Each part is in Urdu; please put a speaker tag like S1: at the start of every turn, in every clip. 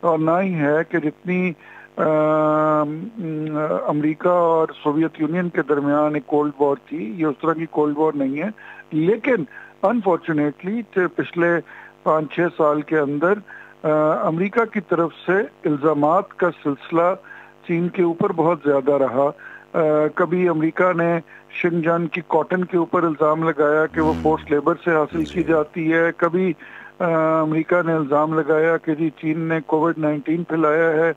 S1: اور نہ ہی ہے کہ جتنی امریکا اور سوویت یونین کے درمیان ایک کولڈ وار تھی، یہ اس طرح کی کولڈ وار نہیں ہے. لیکن انفارچونیٹلی پچھلے 5-6 سال کے اندر امریکا کی طرف سے الزامات کا سلسلہ چین کے اوپر بہت زیادہ رہا. کبھی امریکا نے شنجان کی کاٹن کے اوپر الزام لگایا کہ وہ فورس لیبر سے حاصل کی جاتی ہے. کبھی امریکہ نے الزام لگایا کہ جی چین نے کووڈ-19 پھیلایا ہے.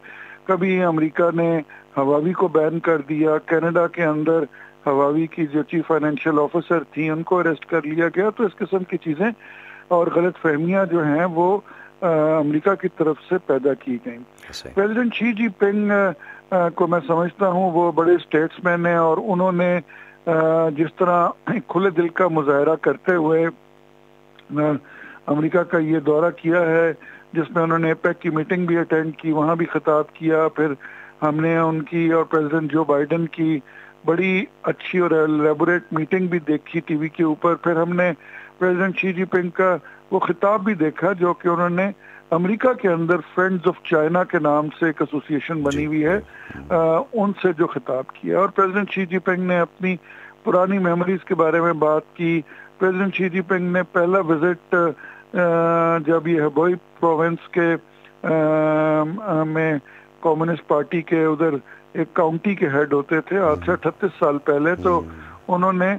S1: کبھی امریکہ نے ہواوی کو بین کر دیا. کینیڈا کے اندر ہواوی کی جو چیف فائنینشیل آفیسر تھی ان کو اریسٹ کر لیا گیا. تو اس قسم کی چیزیں اور غلط فہمیاں جو ہیں وہ امریکہ کی طرف سے پیدا کی گئیں. پریزیڈنٹ شی جی پنگ کو میں سمجھتا ہوں وہ بڑے اسٹیٹس مین ہیں، اور انہوں نے جس طرح کھلے دل کا مظاہرہ کرتے ہوئے امریکہ کا یہ دورہ کیا ہے، جس میں انہوں نے ایپیک کی میٹنگ بھی اٹینڈ کی، وہاں بھی خطاب کیا. پھر ہم نے ان کی اور پریزیڈنٹ جو بائیڈن کی بڑی اچھی اور ایلیبوریٹ میٹنگ بھی دیکھی ٹی وی کے اوپر. پھر ہم نے پریزیڈنٹ شی جی پنگ کا وہ خطاب بھی دیکھا جو کہ انہوں نے امریکہ کے اندر فرینڈز آف چائنا کے نام سے ایک ایسوسیشن بنی ہوئی ہے، ان سے جو خطاب کیا. اور پریزیڈنٹ شی جی پنگ نے اپنی پرانی میموریز کے بارے میں بات کی. پریزیڈنٹ شی جی پنگ نے پہلا وزٹ جب یہ ہبوئی پروونس کے میں کمیونسٹ پارٹی کے ادھر ایک کاؤنٹی کے ہیڈ ہوتے تھے آج سے 38 سال پہلے، تو انہوں نے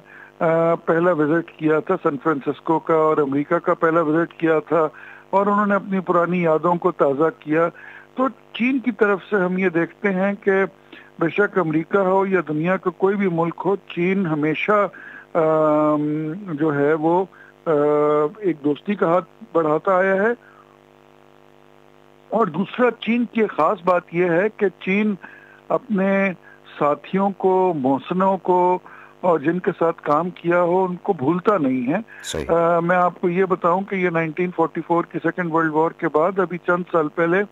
S1: پہلا وزٹ کیا تھا سن فرانسسکو کا، اور امریکہ کا پہلا وزٹ کیا تھا، اور انہوں نے اپنی پرانی یادوں کو تازہ کیا. تو چین کی طرف سے ہم یہ دیکھتے ہیں کہ بے شک امریکہ ہو یا دنیا کا کوئی بھی ملک ہو، چین ہمیشہ جو ہے وہ ایک دوستی کا ہاتھ بڑھاتا آیا ہے. اور دوسرا چین کی ایک خاص بات یہ ہے کہ چین اپنے ساتھیوں کو، محسنوں کو اور جن کے ساتھ کام کیا ہو ان کو بھولتا نہیں ہے. میں آپ کو یہ بتاؤں کہ یہ 1944 کی سیکنڈ ورلڈ وار کے بعد ابھی چند سال پہلے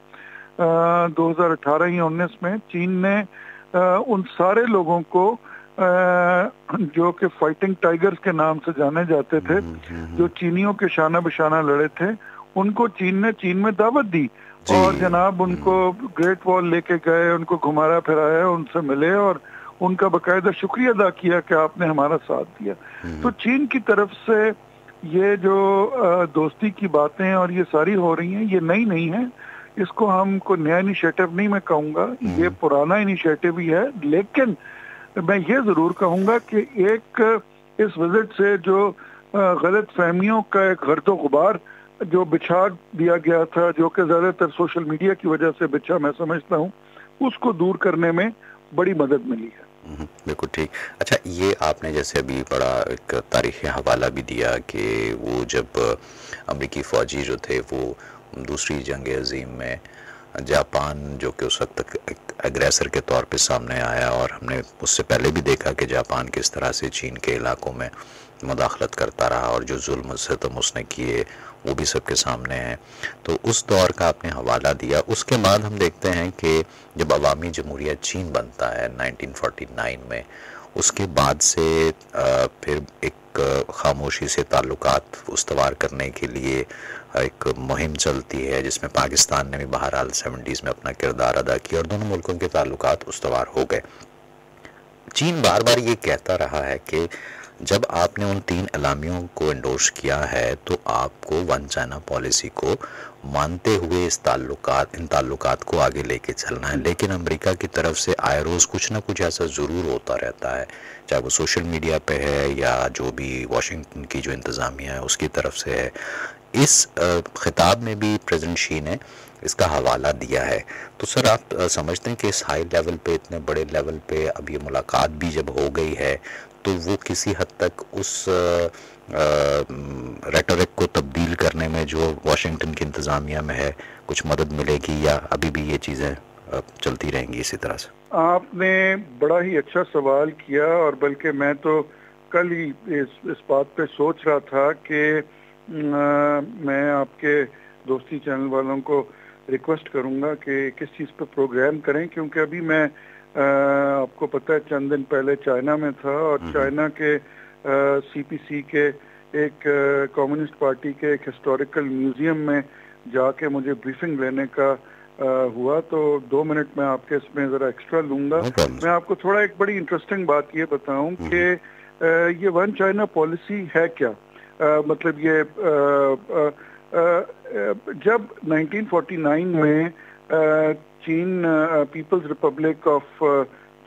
S1: 2018 یا 19 میں چین نے ان سارے لوگوں کو جو کہ فائٹنگ ٹائیگرز کے نام سے جانے جاتے تھے، جو چینیوں کے شانہ بشانہ لڑے تھے، ان کو چین نے چین میں دعوت دی اور جناب ان کو گریٹ وال لے کے گئے، ان کو گھمایا پھرایا، ان سے ملے اور ان کا باقاعدہ شکریہ ادا کیا کہ آپ نے ہمارا ساتھ دیا. تو چین کی طرف سے یہ جو دوستی کی باتیں اور یہ ساری ہو رہی ہیں، یہ نئی نہیں ہے. اس کو ہم کو نیا انیشیٹو نہیں میں کہوں گا، یہ پرانا انیشیٹو ہی ہے. لیکن میں یہ ضرور کہوں گا کہ ایک اس وزٹ سے جو غلط فہمیوں کا ایک گرد و غبار جو بچھا دیا گیا تھا، جو کہ زیادہ تر سوشل میڈیا کی وجہ سے بچھا، میں سمجھتا ہوں اس کو دور کرنے میں بڑی مدد ملی ہے.
S2: بالکل ٹھیک. اچھا، یہ آپ نے جیسے ابھی بڑا ایک تاریخی حوالہ بھی دیا کہ وہ جب امریکی فوجی جو تھے وہ دوسری جنگ عظیم میں جاپان جو کہ اس وقت تک ایک ایگریسر کے طور پہ سامنے آیا، اور ہم نے اس سے پہلے بھی دیکھا کہ جاپان کس طرح سے چین کے علاقوں میں مداخلت کرتا رہا اور جو ظلم و ستم اس نے کیے وہ بھی سب کے سامنے ہیں. تو اس دور کا آپ نے حوالہ دیا. اس کے بعد ہم دیکھتے ہیں کہ جب عوامی جمہوریہ چین بنتا ہے 1949 میں، اس کے بعد سے پھر ایک خاموشی سے تعلقات استوار کرنے کے لیے ایک مہم چلتی ہے، جس میں پاکستان نے بھی بہرحال 70s میں اپنا کردار ادا کیا اور دونوں ملکوں کے تعلقات استوار ہو گئے. چین بار بار یہ کہتا رہا ہے کہ جب آپ نے ان 3 اعلامیوں کو انڈورس کیا ہے تو آپ کو ون چائنا پالیسی کو مانتے ہوئے ان تعلقات کو آگے لے کے چلنا ہے. لیکن امریکہ کی طرف سے آئے روز کچھ نہ کچھ ایسا ضرور ہوتا رہتا ہے، چاہے وہ سوشل میڈیا پہ ہے یا جو بھی واشنگٹن کی جو انتظامیہ ہے اس کی طرف سے ہے. اس خطاب میں بھی پریزیڈنٹ شی نے اس کا حوالہ دیا ہے. تو سر آپ سمجھتے ہیں کہ اس ہائی لیول پہ، اتنے بڑے لیول پہ اب یہ ملاقات بھی جب ہو گئی ہے تو وہ کسی حد تک اس ریٹورک کو تبدیل کرنے میں جو واشنگٹن کی انتظامیہ میں ہے کچھ مدد ملے گی، یا ابھی بھی یہ چیزیں چلتی رہیں گی اسی طرح سے؟
S1: آپ نے بڑا ہی اچھا سوال کیا، اور بلکہ میں تو کل ہی اس بات پہ سوچ رہا تھا کہ میں آپ کے دوستی چینل والوں کو ریکویسٹ کروں گا کہ کس چیز پہ پروگرام کریں، کیونکہ ابھی میں آپ کو پتہ ہے چند دن پہلے چائنا میں تھا، اور چائنا کے سی پی سی کے ایک کمیونسٹ پارٹی کے ایک ہسٹوریکل میوزیم میں جا کے مجھے بریفنگ لینے کا ہوا تو 2 منٹ میں آپ کے اس میں ذرا ایکسٹرا لوں گا. میں آپ کو تھوڑا ایک بڑی انٹرسٹنگ بات یہ بتاؤں کہ یہ ون چائنا پالیسی ہے کیا. مطلب یہ جب 1949 میں چین پیپلز ریپبلک آف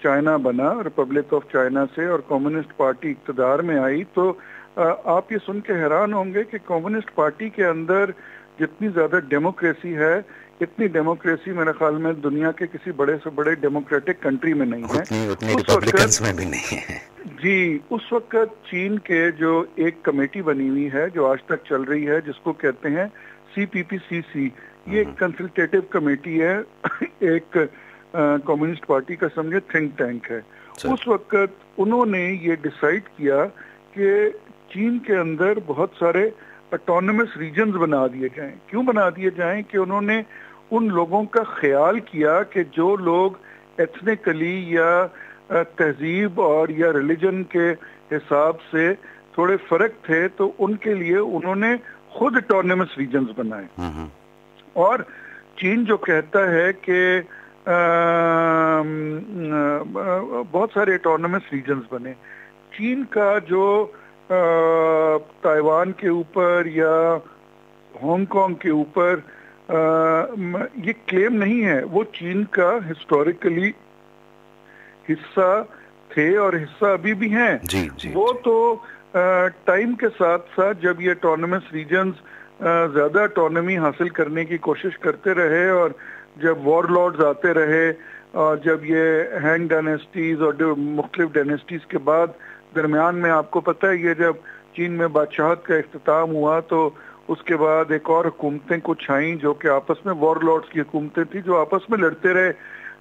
S1: چائنا بنا، ریپبلک آف چائنا سے، اور کمیونسٹ پارٹی اقتدار میں آئی، تو آپ یہ سن کے حیران ہوں گے کہ کمیونسٹ پارٹی کے اندر جتنی زیادہ ڈیموکریسی ہے، اتنی ڈیموکریسی میرے خیال میں دنیا کے کسی بڑے سے بڑے ڈیموکریٹک کنٹری میں نہیں ہے.
S2: ریپبلکنز میں بھی نہیں ہے.
S1: جی، اس وقت چین کے جو ایک کمیٹی بنی ہوئی ہے جو آج تک چل رہی ہے، جس کو کہتے ہیں CPPCC، یہ ایک کنسلٹیٹو کمیٹی ہے، ایک کمیونسٹ پارٹی کا سمجھے تھنک ٹینک ہے. اس وقت انہوں نے یہ ڈیسائیڈ کیا کہ چین کے اندر بہت سارے اٹونومس ریجنز بنا دیے جائیں. کیوں بنا دیے جائیں؟ کہ انہوں نے ان لوگوں کا خیال کیا کہ جو لوگ ایتھنیکلی یا تہذیب اور یا ریلیجن کے حساب سے تھوڑے فرق تھے، تو ان کے لیے انہوں نے خود اٹونومس ریجنز بنائے. اور چین جو کہتا ہے کہ بہت سارے اٹونومس ریجنز بنے. چین کا جو تائیوان کے اوپر یا ہانگ کانگ کے اوپر یہ کلیم نہیں ہے، وہ چین کا ہسٹوریکلی حصہ تھے اور حصہ ابھی بھی ہیں. وہ تو ٹائم کے ساتھ ساتھ جب یہ اٹونومس ریجنز زیادہ اٹونومی حاصل کرنے کی کوشش کرتے رہے، اور جب وار لارڈز آتے رہے، اور جب یہ ہینگ ڈائنیسٹیز اور مختلف ڈائنیسٹیز کے بعد درمیان میں آپ کو پتہ ہے یہ جب چین میں بادشاہت کا اختتام ہوا تو اس کے بعد ایک اور حکومتیں کچھ آئیں جو کہ آپس میں وار لارڈز کی حکومتیں تھیں جو آپس میں لڑتے رہے.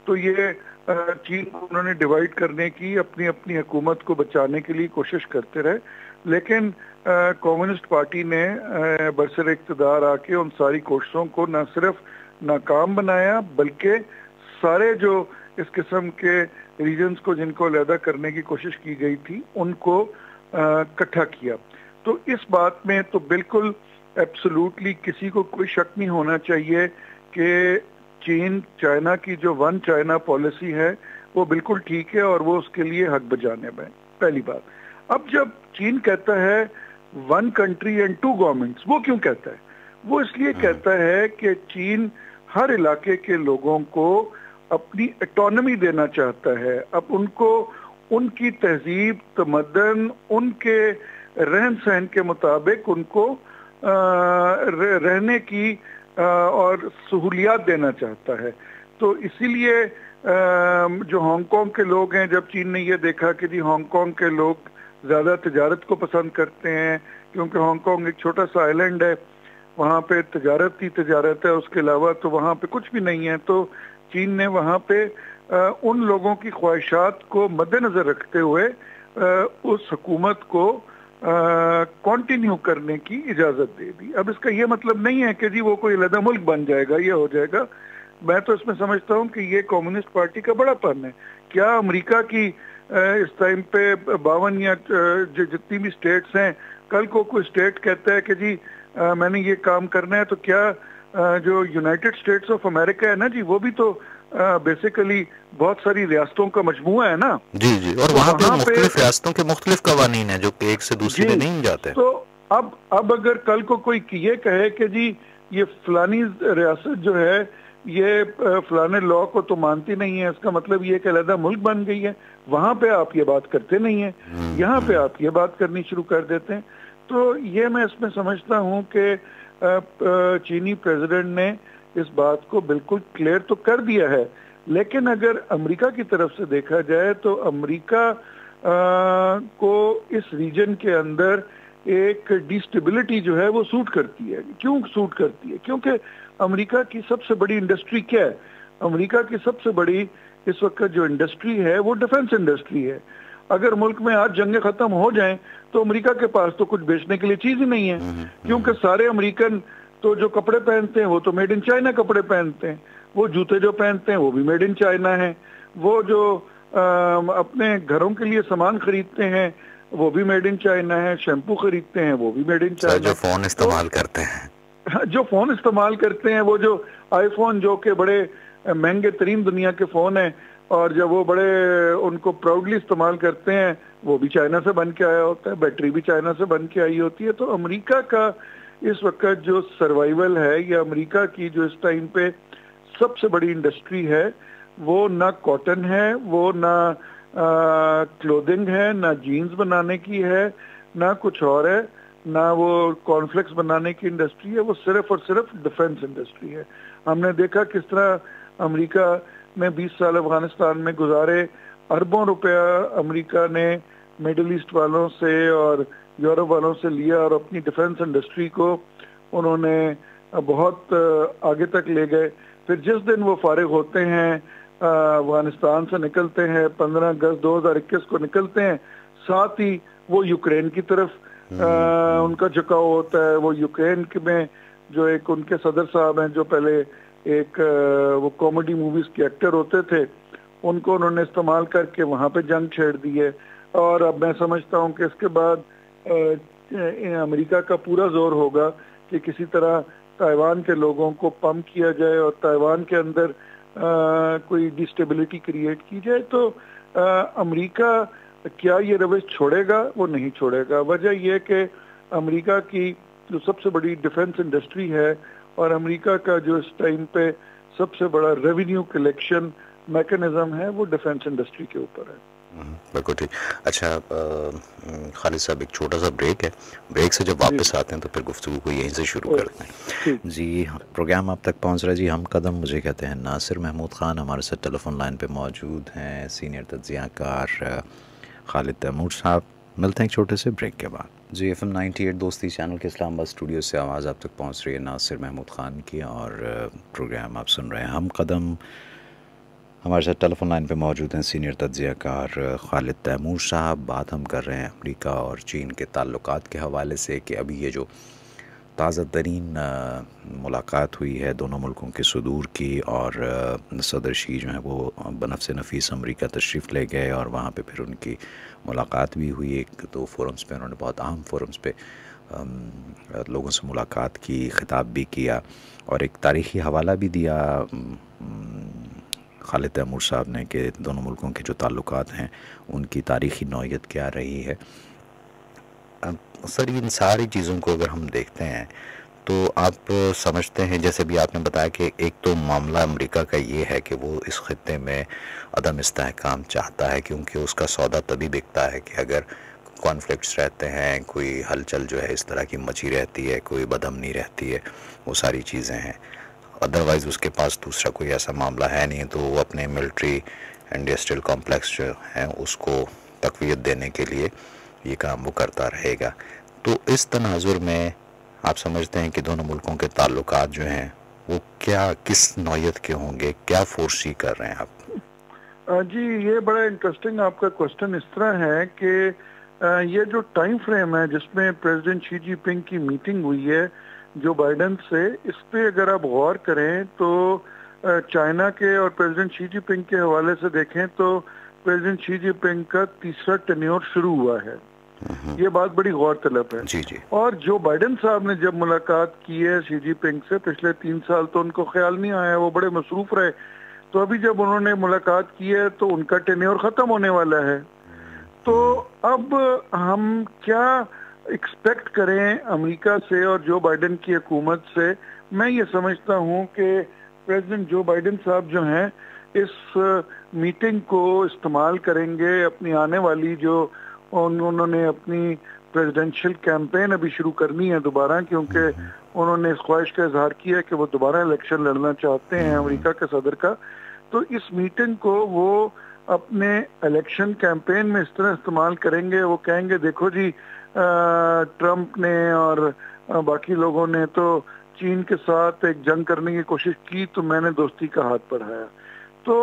S1: تو یہ چین کو انہوں نے ڈیوائیڈ کرنے کی، اپنی اپنی حکومت کو بچانے کے لیے کوشش کرتے رہے. لیکن کمیونسٹ پارٹی نے برسر اقتدار آ کے ان ساری کوششوں کو نہ صرف ناکام بنایا، بلکہ سارے جو اس قسم کے ریجنز کو جن کو علیحدہ کرنے کی کوشش کی گئی تھی ان کو اکٹھا کیا. تو اس بات میں تو بالکل ایبسولوٹلی کسی کو کوئی شک نہیں ہونا چاہیے کہ چین چائنا کی جو ون چائنا پالیسی ہے وہ بالکل ٹھیک ہے اور وہ اس کے لیے حق بجانب ہے. پہلی بات. اب جب چین کہتا ہے one country and two governments, وہ کیوں کہتا ہے؟ وہ اس لیے کہتا ہے کہ چین ہر علاقے کے لوگوں کو اپنی اٹونمی دینا چاہتا ہے. اب ان کو ان کی تہذیب، تمدن، ان کے رہن سہن کے مطابق ان کو رہنے کی اور سہولیات دینا چاہتا ہے. تو اسی لیے جو ہانگ کانگ کے لوگ ہیں، جب چین نے یہ دیکھا کہ جی ہانگ کانگ کے لوگ زیادہ تجارت کو پسند کرتے ہیں، کیونکہ ہانگ کانگ ایک چھوٹا سا آئیلینڈ ہے، وہاں پہ تجارت کی تجارت ہے، اس کے علاوہ تو وہاں پہ کچھ بھی نہیں ہے. تو چین نے وہاں پہ ان لوگوں کی خواہشات کو مد نظر رکھتے ہوئے اس حکومت کو کنٹینیو کرنے کی اجازت دے دی. اب اس کا یہ مطلب نہیں ہے کہ جی وہ کوئی علیحدہ ملک بن جائے گا، یہ ہو جائے گا. میں تو اس میں سمجھتا ہوں کہ یہ کمیونسٹ پارٹی کا بڑا پن ہے. کیا امریکہ کی اس ٹائم پہ 52 یا جتنی بھی سٹیٹس ہیں، کل کو کوئی سٹیٹ کہتا ہے کہ جی میں نے یہ کام کرنا ہے، تو کیا جو یونائٹڈ اسٹیٹس آف امریکہ ہے نا جی، وہ بھی تو بیسیکلی بہت ساری ریاستوں کا مجموعہ ہے نا.
S2: جی اور وہاں پہ مختلف ریاستوں کے مختلف قوانین ہیں جو کہ ایک سے دوسرے میں نہیں جاتے.
S1: تو اب اگر کل کو کوئی یہ کہے کہ جی یہ فلانی ریاست جو ہے یہ فلانے لا کو تو مانتی نہیں ہے، اس کا مطلب یہ کہ علیحدہ ملک بن گئی ہے، وہاں پہ آپ یہ بات کرتے نہیں ہیں، یہاں پہ آپ یہ بات کرنی شروع کر دیتے ہیں. تو یہ میں اس میں سمجھتا ہوں کہ چینی پریزیڈنٹ نے اس بات کو بالکل کلیئر تو کر دیا ہے. لیکن اگر امریکہ کی طرف سے دیکھا جائے تو امریکہ کو اس ریجن کے اندر ایک ڈیسٹیبلٹی جو ہے وہ سوٹ کرتی ہے. کیوں سوٹ کرتی ہے؟ کیونکہ امریکہ کی سب سے بڑی انڈسٹری کیا ہے؟ امریکہ کی سب سے بڑی اس وقت جو انڈسٹری ہے وہ ڈیفنس انڈسٹری ہے. اگر ملک میں آج جنگیں ختم ہو جائیں تو امریکہ کے پاس تو کچھ بیچنے کے لیے چیز ہی نہیں ہے، کیونکہ سارے امریکن تو جو کپڑے پہنتے ہیں وہ تو میڈ ان چائنا کپڑے پہنتے ہیں، وہ جوتے جو پہنتے ہیں وہ بھی میڈ ان چائنا ہیں، وہ جو اپنے گھروں کے لیے سامان خریدتے ہیں وہ بھی میڈ ان چائنا ہے، شیمپو خریدتے ہیں وہ بھی میڈ ان چائنا،
S2: جو فون استعمال کرتے ہیں
S1: جو فون استعمال کرتے ہیں وہ جو آئی فون جو کہ بڑے مہنگے ترین دنیا کے فون ہیں، اور جب وہ بڑے ان کو پراؤڈلی استعمال کرتے ہیں، وہ بھی چائنا سے بن کے آیا ہوتا ہے، بیٹری بھی چائنا سے بن کے آئی ہوتی ہے. تو امریکہ کا اس وقت جو سروائیول ہے، یا امریکہ کی جو اس ٹائم پہ سب سے بڑی انڈسٹری ہے، وہ نہ کاٹن ہے، وہ نہ کلودنگ ہے، نہ جینز بنانے کی ہے، نہ کچھ اور ہے، نہ وہ کارن فلیکس بنانے کی انڈسٹری ہے، وہ صرف اور صرف ڈیفنس انڈسٹری ہے. ہم نے دیکھا کس طرح امریکہ میں 20 سال افغانستان میں گزارے، اربوں روپیہ امریکہ نے میڈل ایسٹ والوں سے اور یورپ والوں سے لیا، اور اپنی ڈیفنس انڈسٹری کو انہوں نے بہت آگے تک لے گئے. پھر جس دن وہ فارغ ہوتے ہیں، افغانستان سے نکلتے ہیں، 15 اگست 2021 کو نکلتے ہیں، ساتھ ہی وہ یوکرین کی طرف ان کا جھکاؤ ہوتا ہے. وہ یوکرین میں جو ایک ان کے صدر صاحب ہیں، جو پہلے ایک وہ کامیڈی موویز کے ایکٹر ہوتے تھے، ان کو انہوں نے استعمال کر کے وہاں پہ جنگ چھیڑ دی ہے. اور اب میں سمجھتا ہوں کہ اس کے بعد امریکہ کا پورا زور ہوگا کہ کسی طرح تائیوان کے لوگوں کو پمپ کیا جائے اور تائیوان کے اندر کوئی ڈسٹیبلٹی کریٹ کی جائے. تو امریکہ کیا یہ روش چھوڑے گا؟ وہ نہیں چھوڑے گا. وجہ یہ کہ امریکہ کی جو سب سے بڑی ڈیفنس انڈسٹری ہے، اور امریکہ کا جو اس ٹائم پہ سب سے بڑا ریونیو کلیکشن میکنزم ہے، وہ ڈیفنس انڈسٹری کے اوپر ہے.
S2: بالکل ٹھیک. اچھا خالد صاحب، ایک چھوٹا سا بریک ہے، بریک سے جب واپس آتے ہیں تو پھر گفتگو کو یہیں سے شروع کرتے ہیں. جی پروگرام آپ تک پہنچ رہا ہے. جی ہم قدم مجھے کہتے ہیں ناصر محمود خان ہمارے ساتھ ٹیلی فون لائن پہ موجود ہیں، سینئر تجزیہ کار خالد تیمور صاحب. ملتے ہیں ایک چھوٹے سے بریک کے بعد. جی FM 98 دوستی چینل کے اسلام آباد اسٹوڈیو سے آواز آپ تک پہنچ رہی ہے ناصر محمود خان کی، اور پروگرام آپ سن رہے ہیں ہم قدم. ہمارے ساتھ ٹیلی فون لائن پہ موجود ہیں سینئر تجزیہ کار خالد تیمور صاحب. بات ہم کر رہے ہیں امریکہ اور چین کے تعلقات کے حوالے سے، کہ ابھی یہ جو تازہ ترین ملاقات ہوئی ہے دونوں ملکوں کے صدور کی، اور صدر شی جو ہیں وہ بنفس نفیس امریکہ تشریف لے گئے، اور وہاں پہ پھر ان کی ملاقات بھی ہوئی. ایک دو فورمز پہ انہوں نے بہت اہم فورمز پہ لوگوں سے ملاقات کی، خطاب بھی کیا، اور ایک تاریخی حوالہ بھی دیا خالد تیمور صاحب نے کہ دونوں ملکوں کے جو تعلقات ہیں ان کی تاریخی نوعیت کیا رہی ہے. سر ان ساری چیزوں کو اگر ہم دیکھتے ہیں تو آپ سمجھتے ہیں، جیسے بھی آپ نے بتایا کہ ایک تو معاملہ امریکہ کا یہ ہے کہ وہ اس خطے میں عدم استحکام چاہتا ہے، کیونکہ اس کا سودا تبھی بکتا ہے کہ اگر کانفلکٹس رہتے ہیں، کوئی ہلچل جو ہے اس طرح کی مچی رہتی ہے، کوئی بدامنی رہتی ہے، وہ ساری چیزیں ہیں. ادروائز اس کے پاس دوسرا کوئی ایسا معاملہ ہے نہیں، تو وہ اپنے ملٹری انڈسٹریل کمپلیکس جو ہیں اس کو تقویت دینے کے لیے یہ کام وہ کرتا رہے گا. تو اس تناظر میں آپ سمجھتے ہیں کہ دونوں ملکوں کے تعلقات جو ہیں وہ کس نوعیت کے ہوں گے؟ کیا فورسی کر رہے ہیں آپ؟
S1: جی یہ بڑا انٹرسٹنگ آپ کا کوشچن اس طرح ہے کہ یہ جو ٹائم فریم ہے جس میں پریزیڈنٹ شی جی پنگ کی میٹنگ ہوئی ہے جو بائیڈن سے، اس پہ اگر آپ غور کریں تو چائنا کے اور پریزیڈنٹ شی جی پنگ کے حوالے سے دیکھیں تو پریزیڈنٹ شی جی پنگ کا تیسرا ٹینیور شروع ہوا ہے. یہ بات بڑی غور طلب ہے.
S2: جی جی.
S1: اور جو بائیڈن صاحب نے جب ملاقات کی ہے شی جی پنگ سے پچھلے 3 سال تو ان کو خیال نہیں آیا، وہ بڑے مصروف رہے. تو ابھی جب انہوں نے ملاقات کی ہے تو ان کا ٹینیور ختم ہونے والا ہے. تو اب ہم کیا ایکسپیکٹ کریں امریکہ سے اور جو بائیڈن کی حکومت سے؟ میں یہ سمجھتا ہوں کہ پریزیڈنٹ جو بائیڈن صاحب جو ہیں اس میٹنگ کو استعمال کریں گے اپنی آنے والی جو انہوں نے اپنی پریزیڈنشل کیمپین ابھی شروع کرنی ہے دوبارہ، کیونکہ انہوں نے اس خواہش کا اظہار کیا ہے کہ وہ دوبارہ الیکشن لڑنا چاہتے ہیں امریکہ کے صدر کا. تو اس میٹنگ کو وہ اپنے الیکشن کیمپین میں اس طرح استعمال کریں گے. وہ کہیں گے دیکھو جی ٹرمپ نے اور باقی لوگوں نے تو چین کے ساتھ ایک جنگ کرنے کی کوشش کی تو میں نے دوستی کا ہاتھ بڑھایا. تو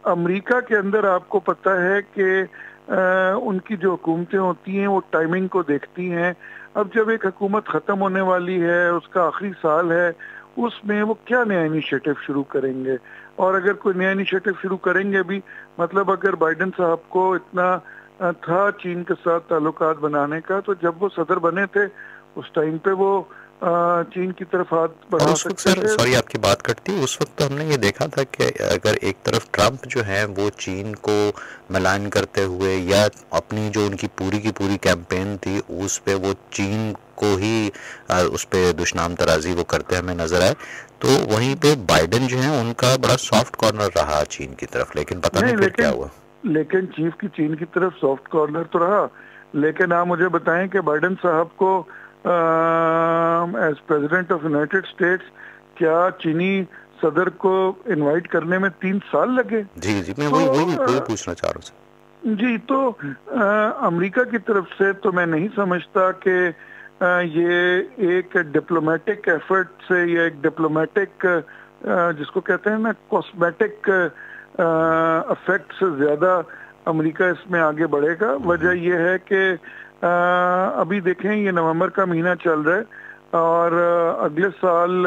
S1: امریکہ کے اندر آپ کو پتہ ہے کہ ان کی جو حکومتیں ہوتی ہیں وہ ٹائمنگ کو دیکھتی ہیں. اب جب ایک حکومت ختم ہونے والی ہے، اس کا آخری سال ہے، اس میں وہ کیا نیا انیشیٹو شروع کریں گے؟ اور اگر کوئی نیا انیشیٹو شروع کریں گے بھی، مطلب اگر بائیڈن صاحب کو اتنا تھا چین کے ساتھ تعلقات بنانے کا، تو جب وہ صدر بنے تھے اس ٹائم پہ وہ چین کی طرف ہاتھ بڑھا سکتے تھے.
S2: سوری آپ کی بات کرتی ہے، اس وقت تو ہم نے یہ دیکھا تھا کہ اگر ایک طرف ٹرمپ جو ہے وہ چین کو ملائن کرتے ہوئے یا اپنی جو ان کی پوری کیمپین تھی اس پہ وہ چین کو ہی اس پہ دشنام ترازی وہ کرتے ہمیں نظر آئے، تو وہیں پہ بائیڈن جو ہے ان کا بڑا سافٹ کارنر رہا چین کی طرف، لیکن پتہ نہیں پھر کیا ہوا.
S1: لیکن چیف کی چین کی طرف سافٹ کارنر تو رہا، لیکن آپ مجھے بتائیں کہ بائیڈن صاحب کو as president of United States کیا چینی صدر کو انوائٹ کرنے میں 3 سال لگے؟
S2: جی میں وہی پوچھنا چاہ رہا ہوں.
S1: جی تو امریکہ کی طرف سے تو میں نہیں سمجھتا کہ یہ ایک ڈپلومیٹک ایفرٹ سے یا ایک ڈپلومیٹک جس کو کہتے ہیں نا کاسمیٹک افیکٹ سے زیادہ امریکہ اس میں آگے بڑھے گا. وجہ یہ ہے کہ ابھی دیکھیں یہ نومبر کا مہینہ چل رہا ہے اور اگلے سال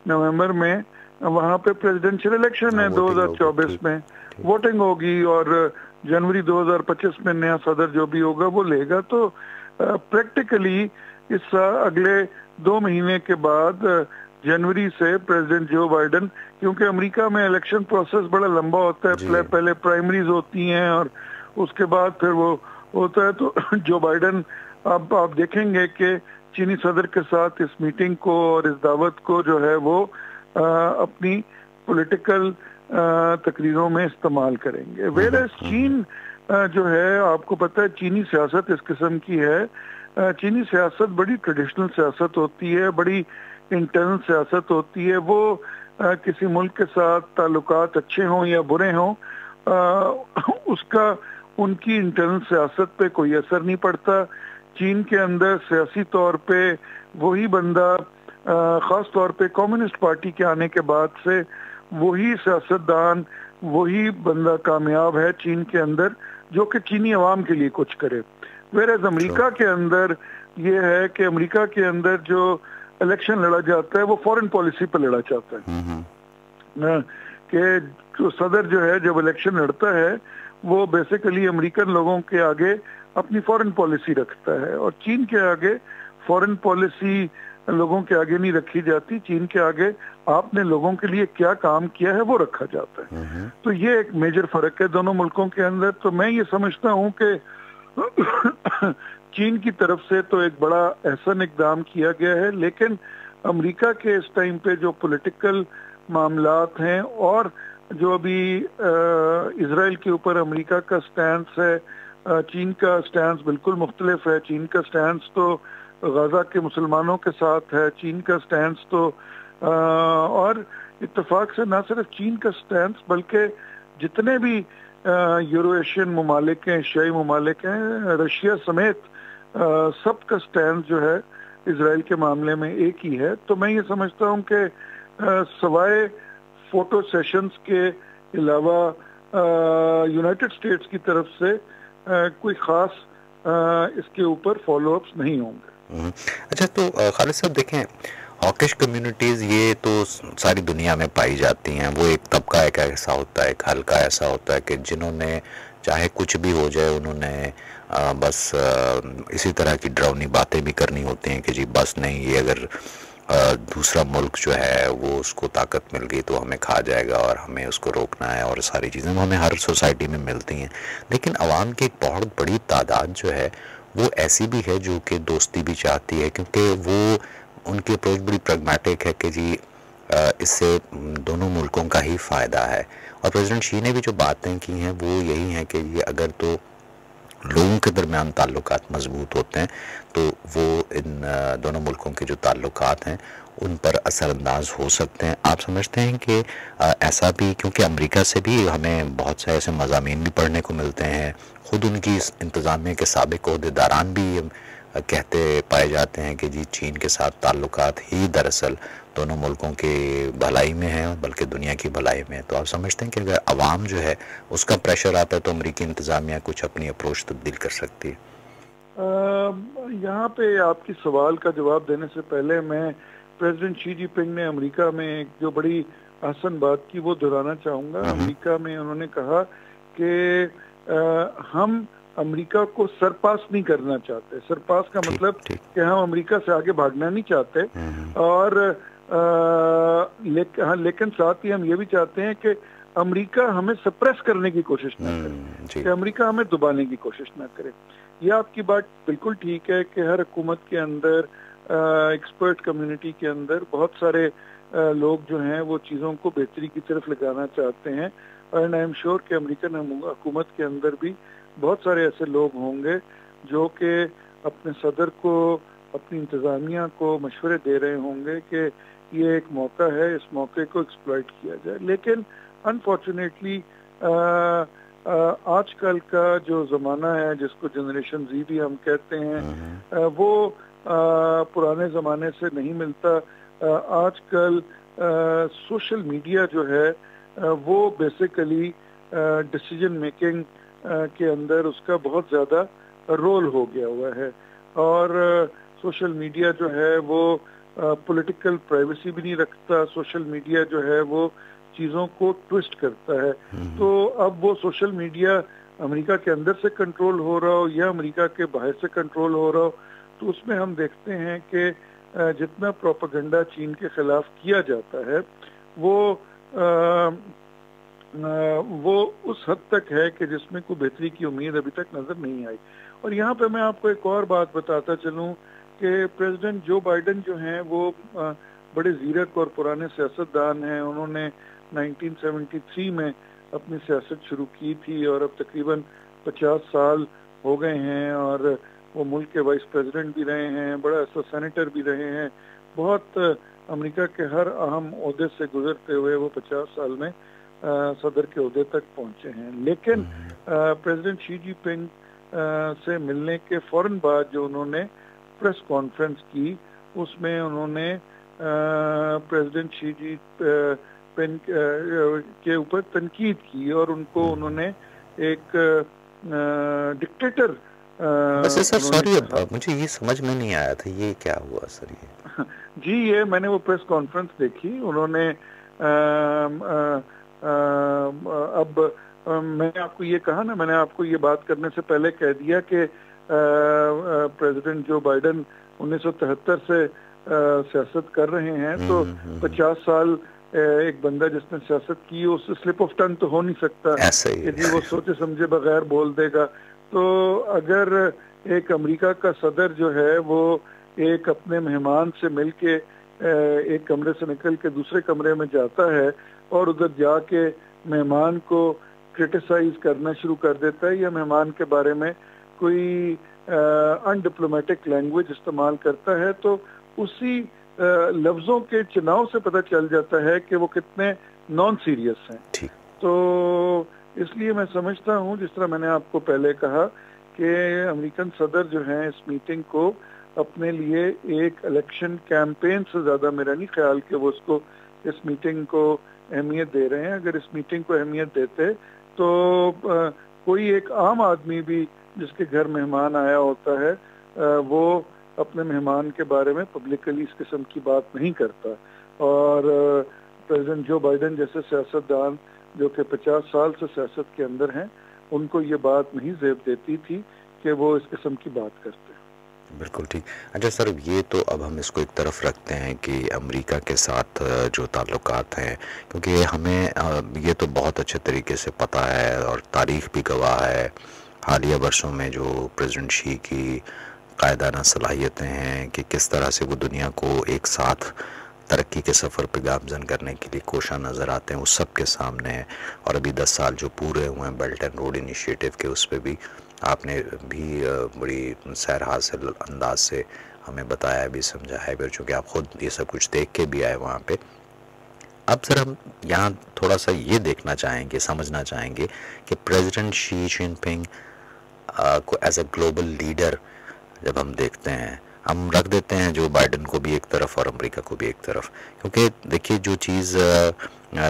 S1: نومبر میں وہاں پہ پریزیڈنشل الیکشن ہے 2024 میں ووٹنگ ہوگی اور جنوری 2025 میں نیا صدر جو بھی ہوگا وہ لے گا. تو پریکٹیکلی اس اگلے 2 مہینے کے بعد جنوری سے پریزیڈنٹ جو بائیڈن، کیونکہ امریکہ میں الیکشن پروسیس بڑا لمبا ہوتا ہے، پہلے پرائمریز ہوتی ہیں اور اس کے بعد پھر وہ ہوتا ہے، تو جو بائیڈن اب آپ دیکھیں گے کہ چینی صدر کے ساتھ اس میٹنگ کو اور اس دعوت کو جو ہے وہ اپنی پولیٹیکل تقریروں میں استعمال کریں گے. ویئرز چین جو ہے آپ کو پتہ ہے چینی سیاست اس قسم کی ہے. چینی سیاست بڑی ٹریڈیشنل سیاست ہوتی ہے، بڑی انٹرنل سیاست ہوتی ہے. وہ کسی ملک کے ساتھ تعلقات اچھے ہوں یا برے ہوں اس کا ان کی انٹرنل سیاست پہ کوئی اثر نہیں پڑتا. چین کے اندر سیاسی طور پہ وہی بندہ خاص طور پہ کمیونسٹ پارٹی کے آنے کے بعد سے وہی سیاستدان وہی بندہ کامیاب ہے چین کے اندر جو کہ چینی عوام کے لیے کچھ کرے. ویئرز امریکہ کے اندر یہ ہے کہ امریکہ کے اندر جو الیکشن لڑا جاتا ہے وہ فورن پالیسی پہ لڑا جاتا ہے کہ جو صدر جو ہے جب الیکشن لڑتا ہے وہ بیسیکلی امریکن لوگوں کے آگے اپنی فورن پالیسی رکھتا ہے، اور چین کے آگے فورن پالیسی لوگوں کے آگے نہیں رکھی جاتی. چین کے آگے آپ نے لوگوں کے لیے کیا کام کیا ہے وہ رکھا جاتا ہے. تو یہ ایک میجر فرق ہے دونوں ملکوں کے اندر. تو میں یہ سمجھتا ہوں کہ چین کی طرف سے تو ایک بڑا احسن اقدام کیا گیا ہے، لیکن امریکہ کے اس ٹائم پہ جو پولیٹیکل معاملات ہیں اور جو ابھی اسرائیل کے اوپر امریکہ کا سٹینس ہے، چین کا سٹینس بالکل مختلف ہے. چین کا سٹینس تو غزہ کے مسلمانوں کے ساتھ ہے، چین کا سٹینس تو اور اتفاق سے نہ صرف چین کا سٹینس بلکہ جتنے بھی یورو ایشین ممالک ہیں، ایشیائی ممالک ہیں، رشیا سمیت سب کا سٹینس جو ہے اسرائیل کے معاملے میں ایک ہی ہے. تو میں یہ سمجھتا ہوں کہ سوائے فوٹو سیشنز کے علاوہ یونائٹڈ اسٹیٹس کی طرف سے کوئی خاص اس کے اوپر فالو اپس نہیں ہوں گے.
S2: اچھا تو خالد صاحب دیکھیں ہاکش کمیونٹیز یہ تو ساری دنیا میں پائی جاتی ہیں. وہ ایک طبقہ ایک ایسا ہوتا ہے، ایک حلقہ ایسا ہوتا ہے کہ جنہوں نے چاہے کچھ بھی ہو جائے انہوں نے بس اسی طرح کی ڈراؤنی باتیں بھی کرنی ہوتی ہیں کہ جی بس نہیں، یہ اگر دوسرا ملک جو ہے وہ اس کو طاقت مل گئی تو ہمیں کھا جائے گا اور ہمیں اس کو روکنا ہے، اور ساری چیزیں ہمیں ہر سوسائٹی میں ملتی ہیں. لیکن عوام کی ایک بہت بڑی تعداد جو ہے وہ ایسی بھی ہے جو کہ دوستی بھی چاہتی ہے، کیونکہ وہ ان کی اپروچ بڑی پریگمیٹک ہے کہ جی اس سے دونوں ملکوں کا ہی فائدہ ہے. اور پریزیڈنٹ شی نے بھی جو باتیں کی ہیں وہ یہی ہیں کہ یہ اگر تو لوگوں کے درمیان تعلقات مضبوط ہوتے ہیں تو وہ ان دونوں ملکوں کے جو تعلقات ہیں ان پر اثر انداز ہو سکتے ہیں. آپ سمجھتے ہیں کہ ایسا بھی، کیونکہ امریکہ سے بھی ہمیں بہت سے ایسے مضامین بھی پڑھنے کو ملتے ہیں، خود ان کی انتظامیہ کے سابق عہدیداران بھی کہتے پائے جاتے ہیں کہ جی چین کے ساتھ تعلقات ہی دراصل دونوں ملکوں کے بھلائی میں ہیں بلکہ دنیا کی بھلائی میں. تو آپ سمجھتے ہیں کہ اگر عوام جو ہے اس کا پریشر آتا ہے تو امریکی انتظامیہ کچھ اپنی اپروچ تبدیل کر سکتی ہے؟
S1: یہاں پہ آپ کی سوال کا جواب دینے سے پہلے میں پریزیڈنٹ شی جی پنگ نے امریکہ میں جو بڑی احسن بات کی وہ دہرانا چاہوں گا. امریکہ میں انہوں نے کہا کہ ہم امریکہ کو سرپاس نہیں کرنا چاہتے. سرپاس کا مطلب کہ ہم امریکہ سے آگے بھاگنا نہیں چاہتے, اور لیکن ساتھ ہی ہم یہ بھی چاہتے ہیں کہ امریکہ ہمیں سپریس کرنے کی کوشش نہ کرے, کہ امریکہ ہمیں دبانے کی کوشش نہ کرے. یہ آپ کی بات بالکل ٹھیک ہے کہ ہر حکومت کے اندر, ایکسپرٹ کمیونٹی کے اندر بہت سارے لوگ جو ہیں وہ چیزوں کو بہتری کی طرف لگانا چاہتے ہیں, اینڈ آئی ایم شیور کہ امریکن حکومت کے اندر بھی بہت سارے ایسے لوگ ہوں گے جو کہ اپنے صدر کو, اپنی انتظامیہ کو مشورے دے رہے ہوں گے کہ یہ ایک موقع ہے, اس موقع کو ایکسپلائٹ کیا جائے. لیکن انفارچونیٹلی آج کل کا جو زمانہ ہے, جس کو جنریشن زی بھی ہم کہتے ہیں, وہ پرانے زمانے سے نہیں ملتا. آج کل سوشل میڈیا جو ہے وہ بیسیکلی ڈیسیجن میکنگ کے اندر اس کا بہت زیادہ رول ہو گیا ہوا ہے, اور سوشل میڈیا جو ہے وہ پولیٹیکل پرائیویسی بھی نہیں رکھتا. سوشل میڈیا جو ہے وہ چیزوں کو ٹوسٹ کرتا ہے. تو اب وہ سوشل میڈیا امریکہ کے اندر سے کنٹرول ہو رہا ہو یا امریکہ کے باہر سے کنٹرول ہو رہا ہو, تو اس میں ہم دیکھتے ہیں کہ جتنا پروپیگنڈا چین کے خلاف کیا جاتا ہے وہ اس حد تک ہے کہ جس میں کوئی بہتری کی امید ابھی تک نظر نہیں آئی. اور یہاں پہ میں آپ کو ایک اور بات بتاتا چلوں کہ پریزیڈنٹ جو بائیڈن جو ہیں وہ بڑے زیرک اور پرانے سیاستدان ہیں. انہوں نے 1973 میں اپنی سیاست شروع کی تھی اور اب تقریباً 50 سال ہو گئے ہیں, اور وہ ملک کے وائس پریزیڈنٹ بھی رہے ہیں, بڑا ایسا سینیٹر بھی رہے ہیں. بہت امریکہ کے ہر اہم عہدے سے گزرتے ہوئے وہ 50 سال میں صدر کے عہدے تک پہنچے ہیں. لیکن پریزیڈنٹ شی جی پنگ سے ملنے کے فوراً بعد جو انہوں نے پریس کانفرنس کی, اس میں انہوں نے پریزیڈنٹ شی جی پنگ کے اوپر تنقید کی, اور ان کو انہوں نے ایک ڈکٹیٹر.
S2: ویسے سر سوری, مجھے یہ سمجھ میں نہیں آیا تھا یہ کیا ہوا سر. یہ
S1: جی, یہ میں نے وہ پریس کانفرنس دیکھی. انہوں نے اب میں نے آپ کو یہ کہا نا, میں نے آپ کو یہ بات کرنے سے پہلے کہہ دیا کہ پریزیڈنٹ جو بائیڈن 1973 سے سیاست کر رہے ہیں, تو 50 سال ایک بندہ جس نے سیاست کی اس سے سلپ آف ٹنگ تو ہو نہیں سکتا کہ جی وہ سوچے سمجھے بغیر بول دے گا. تو اگر ایک امریکہ کا صدر جو ہے وہ ایک اپنے مہمان سے مل کے ایک کمرے سے نکل کے دوسرے کمرے میں جاتا ہے اور ادھر جا کے مہمان کو کرٹیسائز کرنا شروع کر دیتا ہے یا مہمان کے بارے میں کوئی ان ڈپلومیٹک لینگویج استعمال کرتا ہے, تو اسی لفظوں کے چناؤ سے پتہ چل جاتا ہے کہ وہ کتنے نان سیریس ہیں. تو اس لیے میں سمجھتا ہوں, جس طرح میں نے آپ کو پہلے کہا, کہ امریکن صدر جو ہیں اس میٹنگ کو اپنے لیے ایک الیکشن کیمپین سے زیادہ میرا نہیں خیال کہ وہ اس میٹنگ کو اہمیت دے رہے ہیں. اگر اس میٹنگ کو اہمیت دیتے تو کوئی ایک عام آدمی بھی جس کے گھر مہمان آیا ہوتا ہے وہ اپنے مہمان کے بارے میں پبلکلی اس قسم کی بات نہیں کرتا. اور پریزیڈنٹ جو بائیڈن جیسے سیاستدان جو کہ 50 سال سے سیاست کے اندر ہیں, ان کو یہ بات نہیں زیب دیتی تھی کہ وہ اس قسم کی بات کرتے.
S2: بالکل ٹھیک. اچھا سر, یہ تو اب ہم اس کو ایک طرف رکھتے ہیں کہ امریکہ کے ساتھ جو تعلقات ہیں, کیونکہ ہمیں یہ تو بہت اچھے طریقے سے پتہ ہے اور تاریخ بھی گواہ ہے حالیہ برسوں میں جو پریزیڈنٹ شی کی قائدانہ صلاحیتیں ہیں کہ کس طرح سے وہ دنیا کو ایک ساتھ ترقی کے سفر پہ گامزن کرنے کے لیے کوشاں نظر آتے ہیں, وہ سب کے سامنے ہے. اور ابھی 10 سال جو پورے ہوئے ہیں بیلٹ اینڈ روڈ انیشیٹو کے, اس پہ بھی آپ نے بھی بڑی سیر حاصل انداز سے ہمیں بتایا بھی, سمجھایا بھی, چونکہ آپ خود یہ سب کچھ دیکھ کے بھی آئے وہاں پہ. اب سر ہم یہاں تھوڑا سا یہ دیکھنا چاہیں گے, سمجھنا چاہیں گے کہ پریزیڈنٹ شی جن پنگ کو ایز اے گلوبل لیڈر جب ہم دیکھتے ہیں, ہم رکھ دیتے ہیں جو بائیڈن کو بھی ایک طرف اور امریکہ کو بھی ایک طرف, کیونکہ دیکھیے جو چیز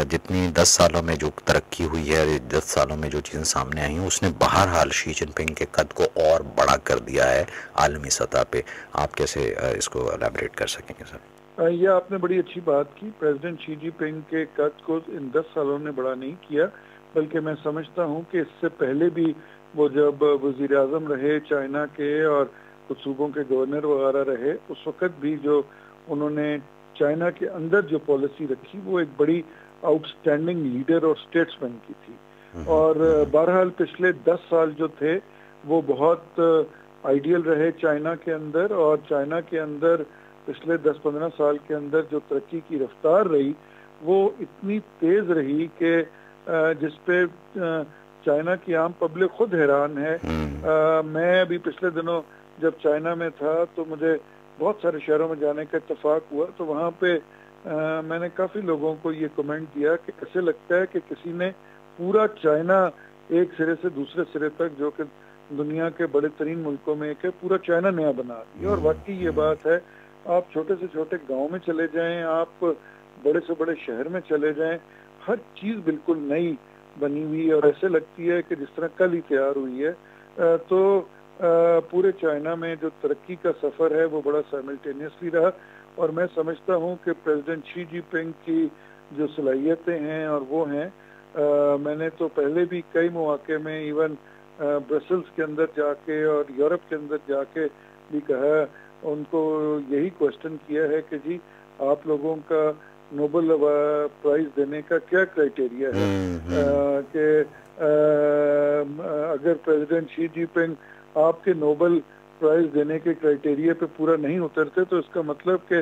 S2: جتنی 10 سالوں میں جو ترقی ہوئی ہے, 10 سالوں میں جو چیزیں سامنے آئی ہیں, اس نے بہرحال شی جن پنگ کے قد کو اور بڑا کر دیا ہے عالمی سطح پہ. آپ کیسے اس کو الیبریٹ کر سکیں گے سر؟
S1: یہ آپ نے بڑی اچھی بات کی. پریزیڈنٹ شی جی پنگ کے قد کو ان 10 سالوں نے بڑا نہیں کیا, بلکہ میں سمجھتا ہوں کہ اس سے پہلے بھی وہ جب وزیر اعظم رہے چائنا کے اور کچھ صوبوں کے گورنر وغیرہ رہے، اس وقت بھی جو انہوں نے چائنا کے اندر جو پالیسی رکھی وہ ایک بڑی آؤٹ اسٹینڈنگ لیڈر اور اسٹیٹس مین کی تھی. اور بہرحال پچھلے 10 سال جو تھے وہ بہت آئیڈیل رہے چائنا کے اندر، اور چائنا کے اندر پچھلے 10-15 سال کے اندر جو ترقی کی رفتار رہی وہ اتنی تیز رہی کہ جس پہ چائنا کی عام پبلک خود حیران ہے. میں ابھی پچھلے دنوں جب چائنا میں تھا تو مجھے بہت سارے شہروں میں جانے کا اتفاق ہوا، تو وہاں پہ میں نے کافی لوگوں کو یہ کمنٹ دیا کہ ایسے لگتا ہے کہ کسی نے پورا چائنا ایک سرے سے دوسرے سرے تک، جو کہ دنیا کے بڑے ترین ملکوں میں ایک ہے، پورا چائنا نیا بنا دیا. اور واقعی یہ بات ہے، آپ چھوٹے سے چھوٹے گاؤں میں چلے جائیں، آپ بڑے سے بڑے شہر میں چلے جائیں، ہر چیز بالکل نئی بنی ہوئی اور ایسے لگتی ہے کہ جس طرح کل ہی تیار ہوئی ہے. تو پورے چائنا میں جو ترقی کا سفر ہے وہ بڑا سائملٹینیسلی رہا، اور میں سمجھتا ہوں کہ پریزیڈنٹ شی جی پنگ کی جو صلاحیتیں ہیں اور وہ ہیں، میں نے تو پہلے بھی کئی مواقع میں ایون برسلز کے اندر جا کے اور یورپ کے اندر جا کے بھی کہا، ان کو یہی کوشچن کیا ہے کہ جی آپ لوگوں کا نوبل پرائز دینے کا کیا کرائٹیریا ہے، کہ اگر پریزیڈنٹ شی جی پنگ آپ کے نوبل پرائز دینے کے کرائٹیریا پہ پورا نہیں اترتے تو اس کا مطلب کہ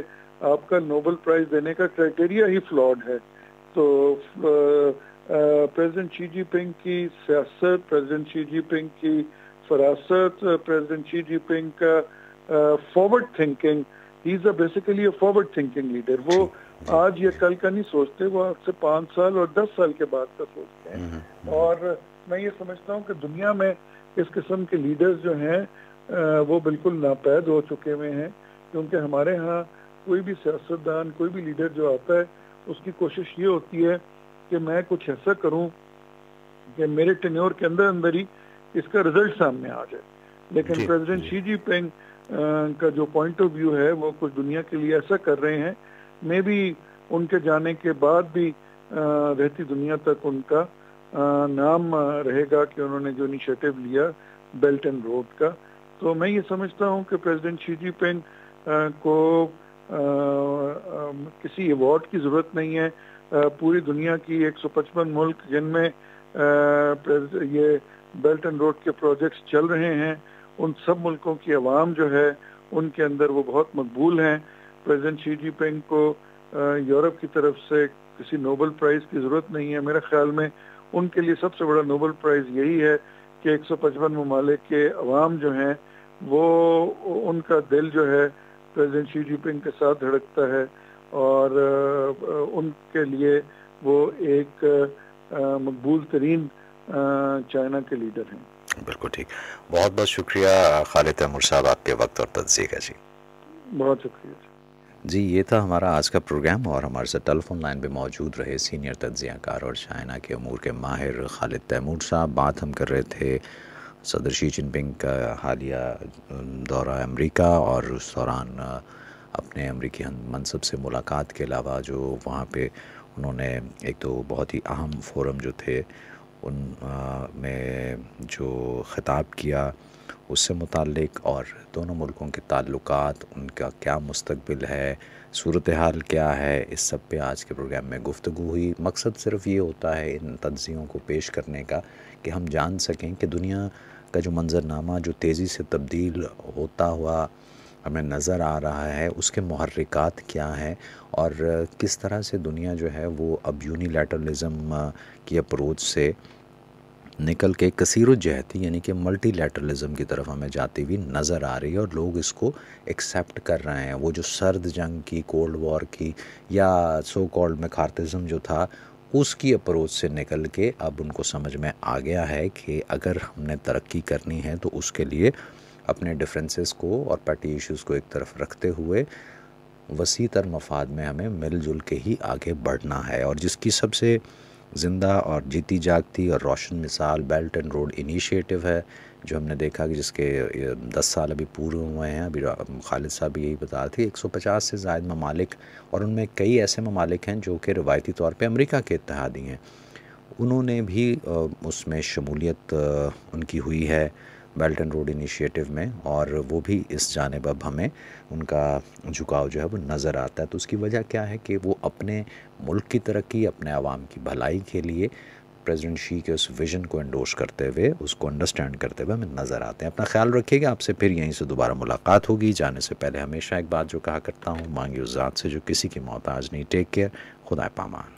S1: آپ کا نوبل پرائز دینے کا کرائٹیریا ہی فلاڈ ہے. تو پریزیڈنٹ شی جی پنگ کی سیاست، پریزیڈنٹ شی جی پنگ کی فراست، پریزیڈنٹ شی جی پنگ کا forward thinking, he is basically a forward thinking leader. وہ آج یا کل کا نہیں سوچتے، وہ آج سے 5 سال اور 10 سال کے بعد کا سوچتے ہیں. اور میں یہ سمجھتا ہوں کہ دنیا میں اس قسم کے لیڈرز جو ہیں وہ بالکل ناپید ہو چکے ہوئے ہیں، کیونکہ ہمارے ہاں کوئی بھی سیاستدان، کوئی بھی لیڈر جو آتا ہے اس کی کوشش یہ ہوتی ہے کہ میں کچھ ایسا کروں کہ میرے ٹینیور کے اندر اندر ہی اس کا رزلٹ سامنے آ جائے. لیکن پریزیڈنٹ شی جی پنگ کا جو پوائنٹ آف ویو ہے وہ کچھ دنیا کے لیے ایسا کر رہے ہیں، میں بھی ان کے جانے کے بعد بھی رہتی دنیا تک ان کا نام رہے گا کہ انہوں نے جو انیشیٹو لیا بیلٹ اینڈ روڈ کا. تو میں یہ سمجھتا ہوں کہ پریزیڈنٹ شی جی پنگ کو کسی ایوارڈ کی ضرورت نہیں ہے. پوری دنیا کی 155 ملک جن میں یہ بیلٹ اینڈ روڈ کے پروجیکٹس چل رہے ہیں، ان سب ملکوں کی عوام جو ہے ان کے اندر وہ بہت مقبول ہیں. پریزیڈنٹ شی جی پنگ کو یورپ کی طرف سے کسی نوبل پرائز کی ضرورت نہیں ہے. میرے خیال میں ان کے لیے سب سے بڑا نوبل پرائز یہی ہے کہ 155 ممالک کے عوام جو ہیں وہ ان کا دل جو ہے پریزیڈنٹ شی جی پنگ کے ساتھ دھڑکتا ہے، اور ان کے لیے وہ ایک مقبول ترین چائنا کے لیڈر ہیں.
S2: بالکل ٹھیک. بہت بہت شکریہ خالد تیمور صاحب آپ کے وقت اور تجزیے کا. جی
S1: بہت شکریہ.
S2: جی یہ تھا ہمارا آج کا پروگرام، اور ہمارے ساتھ ٹیلی فون لائن پہ موجود رہے سینئر تجزیہ کار اور چائنا کے امور کے ماہر خالد تیمور صاحب. بات ہم کر رہے تھے صدر شی جن پنگ کا حالیہ دورہ امریکہ اور اس دوران اپنے امریکی منصب سے ملاقات کے علاوہ جو وہاں پہ انہوں نے ایک تو بہت ہی اہم فورم جو تھے ان میں جو خطاب کیا اس سے متعلق، اور دونوں ملکوں کے تعلقات، ان کا کیا مستقبل ہے، صورتحال کیا ہے، اس سب پہ آج کے پروگرام میں گفتگو ہوئی. مقصد صرف یہ ہوتا ہے ان تجزیوں کو پیش کرنے کا کہ ہم جان سکیں کہ دنیا کا جو منظرنامہ جو تیزی سے تبدیل ہوتا ہوا ہمیں نظر آ رہا ہے اس کے محرکات کیا ہیں، اور کس طرح سے دنیا جو ہے وہ اب یونیلیٹرلزم کی اپروچ سے نکل کے کثیر الجہتی یعنی کہ ملٹی لیٹرلزم کی طرف ہمیں جاتی ہوئی نظر آ رہی ہے، اور لوگ اس کو ایکسیپٹ کر رہے ہیں. وہ جو سرد جنگ کی، کولڈ وار کی، یا سو کالڈ میکارتھزم جو تھا اس کی اپروچ سے نکل کے اب ان کو سمجھ میں آ گیا ہے کہ اگر ہم نے ترقی کرنی ہے تو اس کے لیے اپنے ڈفرینسز کو اور پیٹی ایشوز کو ایک طرف رکھتے ہوئے وسیع تر مفاد میں ہمیں مل جل کے ہی آگے بڑھنا ہے. اور جس کی سب سے زندہ اور جیتی جاگتی اور روشن مثال بیلٹ اینڈ روڈ انیشیٹو ہے، جو ہم نے دیکھا کہ جس کے 10 سال ابھی پورے ہوئے ہیں. ابھی خالد صاحب بھی یہی بتا رہے تھے 150 سے زائد ممالک، اور ان میں کئی ایسے ممالک ہیں جو کہ روایتی طور پہ امریکہ کے اتحادی ہیں، انہوں نے بھی اس میں شمولیت ان کی ہوئی ہے بیلٹ اینڈ روڈ انیشیٹو میں، اور وہ بھی اس جانب اب ہمیں ان کا جھکاؤ جو ہے وہ نظر آتا ہے۔ تو اس کی وجہ کیا ہے کہ وہ اپنے ملک کی ترقی، اپنے عوام کی بھلائی کے لیے پریزیڈنٹ شی کے اس ویژن کو انڈورس کرتے ہوئے، اس کو انڈرسٹینڈ کرتے ہوئے ہمیں نظر آتے ہیں۔ اپنا خیال رکھیے گا، آپ سے پھر یہیں سے دوبارہ ملاقات ہوگی۔ جانے سے پہلے ہمیشہ ایک بات جو کہا کرتا ہوں، مانگی اس ذات سے جو کسی کی محتاج نہیں۔ ٹیک کیئر، خدا پامان۔